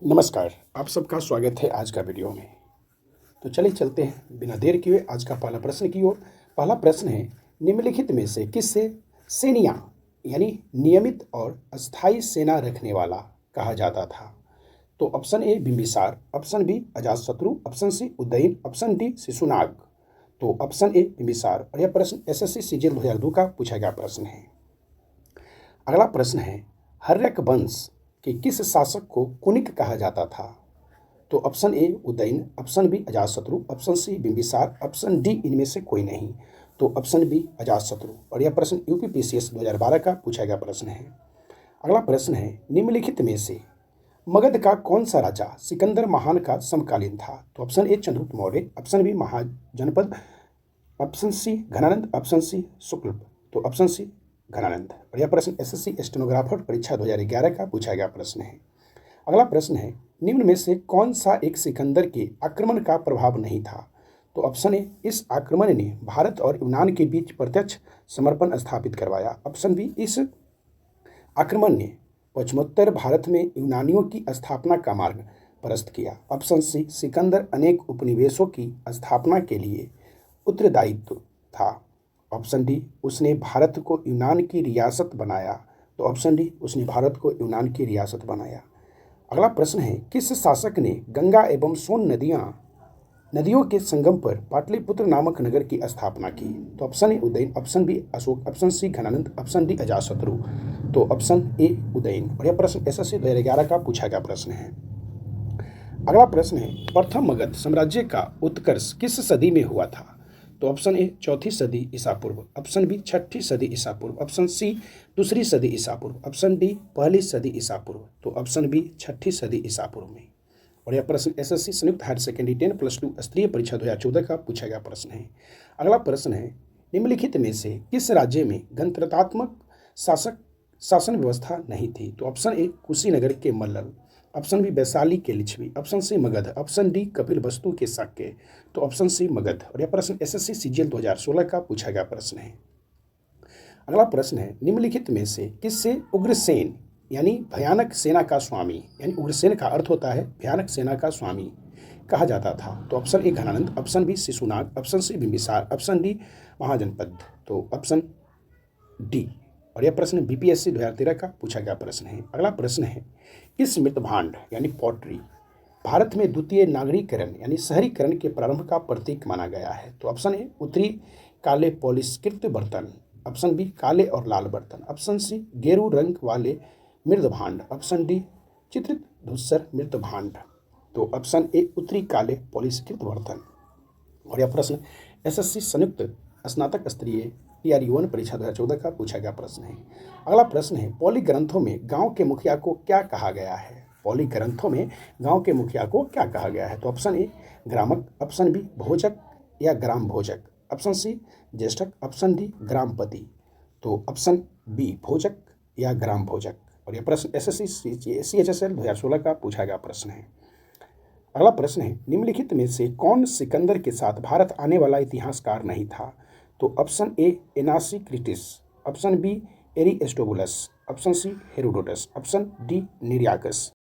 नमस्कार, आप सबका स्वागत है आज का वीडियो में। तो चलिए चलते हैं बिना देर किए आज का पहला प्रश्न की ओर। पहला प्रश्न है, निम्नलिखित में से किससे सेनिया यानी नियमित और अस्थायी सेना रखने वाला कहा जाता था? तो option A Bimbisara, option B Ajatashatru, option C Udayan, option D Shishunaga. तो ऑप्शन ए बिंबिसार। और यह प्रश्न एसएससी सीजीएल 2002 का पूछा गया प्रश्न है। अगला प्रश्न है, हर्यक वंश के किस शासक को कुनिक कहा जाता था? तो option A Udayan, option B Ajatashatru, option C Bimbisara, option D इनमें से कोई नहीं। तो ऑप्शन बी अजातशत्रु। और यह प्रश्न यूपीपीसीएस 2012 का पूछा गया प्रश्न है। अगला प्रश्न है, निम्नलिखित में से मगध का कौन सा राजा सिकंदर महान का समकालीन था? तो option A Chandragupta Maurya, option B Mahajanapada, option C Ghananand, option C Shukla. तो ऑप्शन सी घनानंद। और यह प्रश्न एसएससी स्टेनोग्राफर परीक्षा 2011 का पूछा गया प्रश्न है। अगला प्रश्न है, निम्न में से कौन सा एक सिकंदर के आक्रमण का प्रभाव नहीं था? तो ऑप्शन ए, इस आक्रमण ने भारत और यूनान के बीच प्रत्यक्ष समर्पण स्थापित करवाया। ऑप्शन बी, इस आक्रमण ने पश्चिमोत्तर भारत में यूनानियों की स्थापना का मार्ग प्रशस्त किया। ऑप्शन सी, सिकंदर अनेक उपनिवेशों की स्थापना के लिए उत्तरदायित्व था। ऑप्शन डी, उसने भारत को यूनान की रियासत बनाया। तो ऑप्शन डी, उसने भारत को यूनान की रियासत बनाया। अगला प्रश्न है, किस शासक ने गंगा एवं सोन नदियों के संगम पर पाटलिपुत्र नामक नगर की स्थापना की? तो option A Udayan, option B Ashoka, option C Ghananand, option D Ajatashatru. तो ऑप्शन ए उदयन। और यह प्रश्न एसएससी 2011 का पूछा गया प्रश्न है। अगला प्रश्न है, प्रथम मगध साम्राज्य का उत्कर्ष किस सदी में हुआ था? तो ऑप्शन ए चौथी सदी ईसा पूर्व, ऑप्शन बी छठी सदी ईसा पूर्व, ऑप्शन सी दूसरी सदी ईसा पूर्व, ऑप्शन डी पहली सदी ईसा पूर्व। तो ऑप्शन बी छठी सदी ईसा पूर्व में। और यह प्रश्न एसएससी संयुक्त हायर सेकेंडरी 10+2 स्तरीय परीक्षा 2014 का पूछा गया प्रश्न है। अगला प्रश्न है, निम्नलिखित में से किस राज्य में गणतंत्रात्मक शासन व्यवस्था नहीं थी? तो ऑप्शन ए कुशीनगर के मल्ल, ऑप्शन बी वैशाली के Lichchhavi, option C Magadh, option D Kapilavastu के शाक्य। तो ऑप्शन सी मगध। और यह प्रश्न एसएससी सीजीएल 2016 का पूछा गया प्रश्न है। अगला प्रश्न है, निम्नलिखित में से किससे उग्रसेन यानी भयानक सेना का स्वामी, यानी उग्रसेन का अर्थ होता है भयानक सेना का स्वामी, कहा जाता था? तो option A Ghanananda, option B Shishunaga, option C Bimbisara, option D Mahajanapada. तो ऑप्शन डी। और यह प्रश्न बीपीएससी 2013 का पूछा गया प्रश्न है। अगला प्रश्न है, किस मृतभांड यानी पॉटरी भारत में द्वितीय नागरीकरण यानी शहरीकरण के प्रारंभ का प्रतीक माना गया है? तो ऑप्शन ए उत्तरी काले पॉलिशकृत बर्तन, ऑप्शन बी काले और लाल बर्तन, ऑप्शन सी गेरू रंग वाले मृतभांड, ऑप्शन डी चित्रित धूसर मृतभांड। तो ऑप्शन ए उत्तरी काले पॉलिशकृत बर्तन। और यह प्रश्न एसएससी संयुक्त स्नातक स्तरीय टीआरयू परीक्षा 2014 का पूछा गया प्रश्न है। अगला प्रश्न है, पौली ग्रंथों में गांव के मुखिया को क्या कहा गया है? पौली ग्रंथों में गांव के मुखिया को क्या कहा गया है? तो ऑप्शन ए ग्रामक, ऑप्शन बी भोजक या ग्राम भोजक, ऑप्शन सी ज्येष्ठक, ऑप्शन डी ग्रामपति। तो ऑप्शन बी भोजक या ग्राम भोजक। और यह प्रश्न एसएससी सीएचएसएल 2016 का पूछा गया प्रश्न है। अगला प्रश्न है, निम्नलिखित में से कौन सिकंदर के साथ भारत आने वाला इतिहासकार नहीं था? तो option A Onesicritus, option B Aristobulus, option C Herodotus, option D निरियाकस।